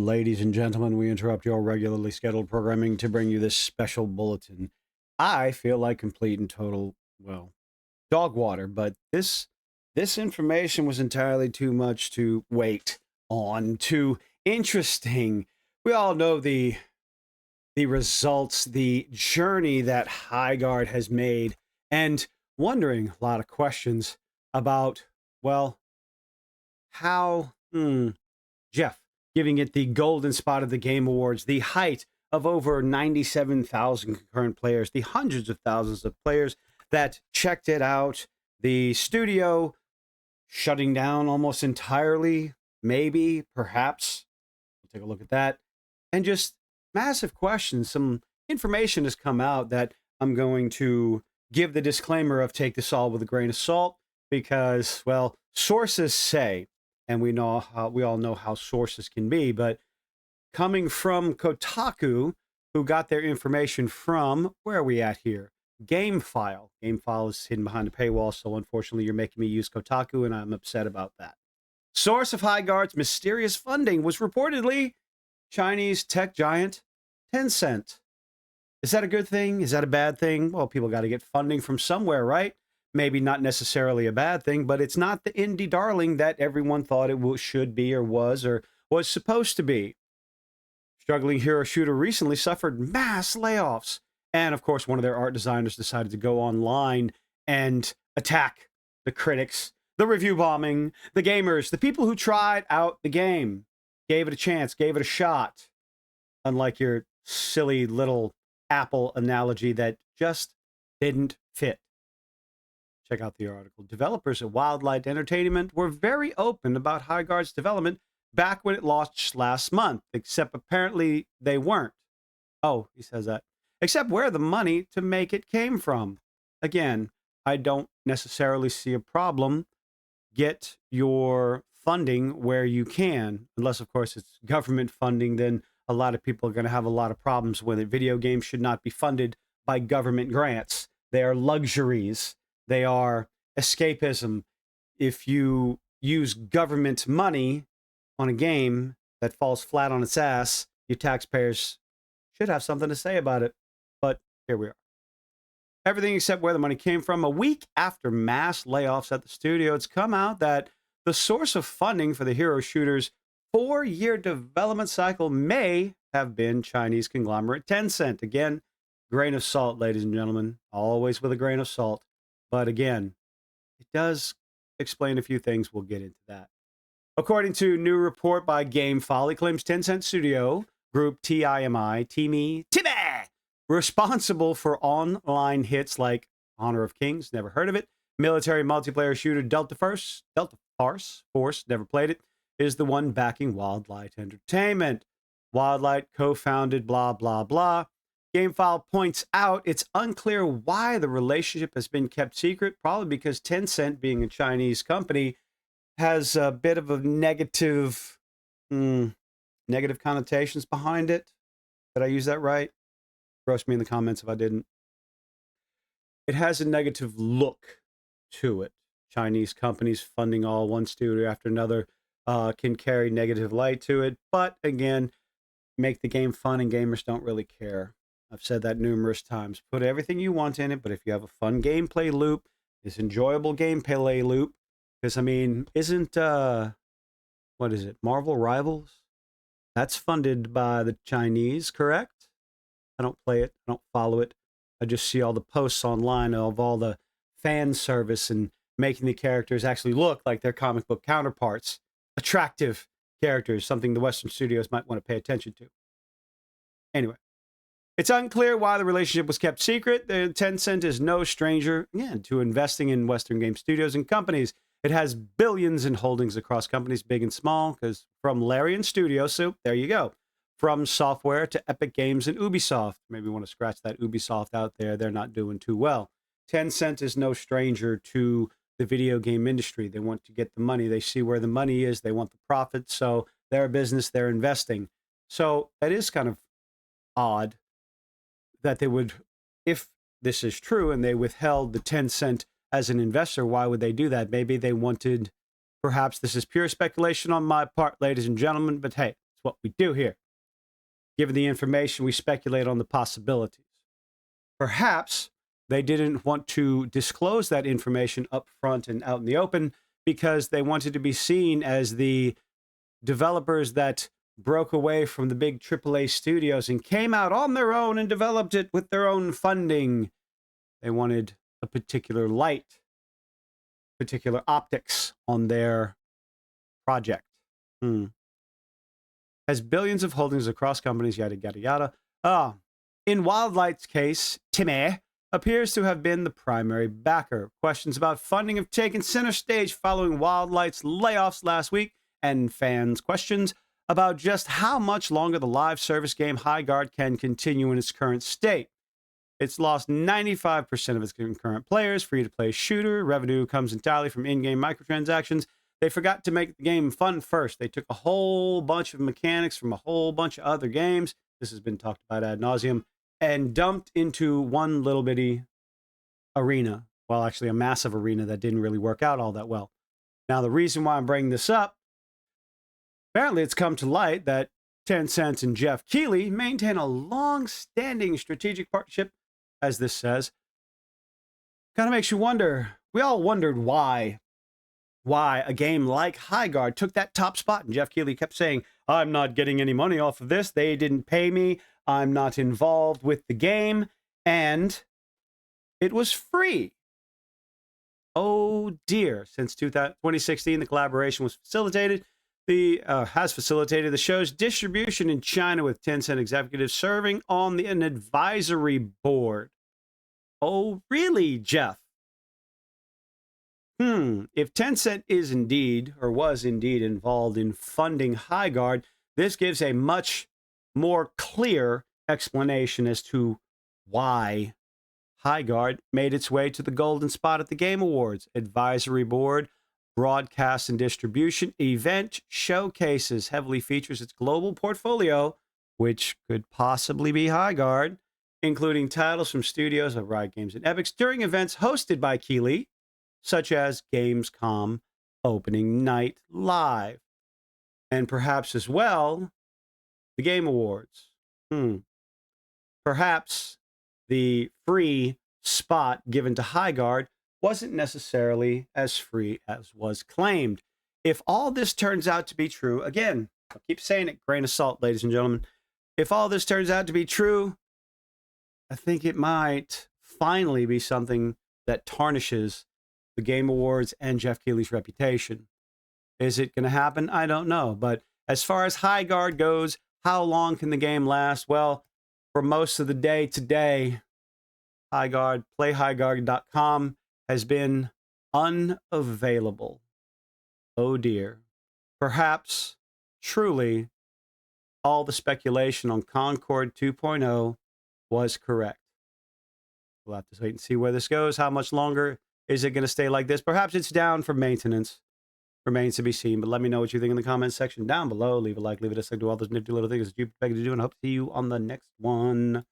Ladies and gentlemen, we interrupt your regularly scheduled programming to bring you this special bulletin. I feel like complete and total, well, dog water, but this information was entirely too much to wait on, too interesting. We all know the results, the journey that Highguard has made, and wondering a lot of questions about, well, how Jeff giving it the golden spot of the Game Awards, the height of over 97,000 concurrent players, the hundreds of thousands of players that checked it out, the studio shutting down almost entirely, maybe, perhaps. We'll take a look at that. And just massive questions. Some information has come out that I'm going to give the disclaimer of take this all with a grain of salt because, well, sources say, and we all know how sources can be, but coming from Kotaku, who got their information from, where are we at here? GameFile. GameFile is hidden behind a paywall, so unfortunately you're making me use Kotaku, and I'm upset about that. Source of Highguard's mysterious funding was reportedly Chinese tech giant Tencent. Is that a good thing? Is that a bad thing? Well, people got to get funding from somewhere, right? Maybe not necessarily a bad thing, but it's not the indie darling that everyone thought it should be or was supposed to be. Struggling hero shooter recently suffered mass layoffs. And of course, one of their art designers decided to go online and attack the critics, the review bombing, the gamers, the people who tried out the game, gave it a chance, gave it a shot. Unlike your silly little Apple analogy that just didn't fit. Check out the article. Developers at Wildlight Entertainment were very open about Highguard's development back when it launched last month, except apparently they weren't. Oh, he says that. Except where the money to make it came from. Again, I don't necessarily see a problem. Get your funding where you can, unless, of course, it's government funding, then a lot of people are going to have a lot of problems with it. Video games should not be funded by government grants. They are luxuries. They are escapism. If you use government money on a game that falls flat on its ass, you taxpayers should have something to say about it. But here we are. Everything except where the money came from. A week after mass layoffs at the studio, it's come out that the source of funding for the hero shooter's 4-year development cycle may have been Chinese conglomerate Tencent. Again, grain of salt, ladies and gentlemen. Always with a grain of salt. But again, it does explain a few things. We'll get into that. According to a new report by GameFile, it claims Tencent Studio Group Timmy, responsible for online hits like Honor of Kings, never heard of it, military multiplayer shooter Delta Force, never played it, is the one backing Wildlight Entertainment. Wildlight co-founded blah, blah, blah. GameFile points out it's unclear why the relationship has been kept secret, probably because Tencent, being a Chinese company, has a bit of a negative connotations behind it. Did I use that right? Roast me in the comments if I didn't. It has a negative look to it. Chinese companies funding all one studio after another can carry negative light to it. But again, make the game fun and gamers don't really care. I've said that numerous times. Put everything you want in it, but if you have a fun gameplay loop, this enjoyable gameplay loop, because I mean, isn't what is it, Marvel Rivals? That's funded by the Chinese, correct? I don't play it, I don't follow it. I just see all the posts online of all the fan service and making the characters actually look like their comic book counterparts. Attractive characters, something the Western studios might want to pay attention to. Anyway. It's unclear why the relationship was kept secret. Tencent is no stranger, again, to investing in Western game studios and companies. It has billions in holdings across companies, big and small, because from Larian Studios, so there you go. From software to Epic Games and Ubisoft. Maybe you want to scratch that Ubisoft out there. They're not doing too well. Tencent is no stranger to the video game industry. They want to get the money. They see where the money is. They want the profit. So they're a business. They're investing. So that is kind of odd that they would, if this is true and they withheld the Tencent as an investor, why would they do that? Maybe they wanted, perhaps this is pure speculation on my part, ladies and gentlemen, but hey, it's what we do here. Given the information, we speculate on the possibilities. Perhaps they didn't want to disclose that information up front and out in the open because they wanted to be seen as the developers that broke away from the big AAA studios and came out on their own and developed it with their own funding. They wanted a particular light, particular optics on their project. Has billions of holdings across companies, yada, yada, yada. In Wildlight's case, Timmy appears to have been the primary backer. Questions about funding have taken center stage following Wildlight's layoffs last week, and fans' questions about just how much longer the live service game Highguard can continue in its current state. It's lost 95% of its concurrent players. Free-to-play shooter. Revenue comes entirely from in-game microtransactions. They forgot to make the game fun first. They took a whole bunch of mechanics from a whole bunch of other games. This has been talked about ad nauseum. And dumped into one little bitty arena. Well, actually a massive arena that didn't really work out all that well. Now, the reason why I'm bringing this up, apparently it's come to light that Tencent and Jeff Keighley maintain a long-standing strategic partnership, as this says. Kind of makes you wonder. We all wondered why a game like Highguard took that top spot. And Jeff Keighley kept saying, I'm not getting any money off of this. They didn't pay me. I'm not involved with the game. And it was free. Oh dear. Since 2016, the collaboration was has facilitated the show's distribution in China, with Tencent executives serving on an advisory board. Oh, really, Jeff? If Tencent is indeed, or was indeed, involved in funding Highguard, this gives a much more clear explanation as to why Highguard made its way to the golden spot at the Game Awards. Advisory board, broadcast and distribution, event, showcases, heavily features its global portfolio, which could possibly be Highguard, including titles from studios of Riot Games and Epic during events hosted by Keighley, such as Gamescom Opening Night Live, and perhaps as well the Game Awards. Perhaps the free spot given to Highguard wasn't necessarily as free as was claimed. If all this turns out to be true, again, I'll keep saying it, grain of salt, ladies and gentlemen. If all this turns out to be true, I think it might finally be something that tarnishes the Game Awards and Jeff Keighley's reputation. Is it going to happen? I don't know. But as far as Highguard goes, how long can the game last? Well, for most of the day today, Highguard, playhighguard.com has been unavailable. Oh dear. Perhaps, truly, all the speculation on Concord 2.0 was correct. We'll have to wait and see where this goes. How much longer is it going to stay like this? Perhaps it's down for maintenance. Remains to be seen, but let me know what you think in the comments section down below. Leave a like, leave a dislike, do all those nifty little things that you beg to do, and I hope to see you on the next one.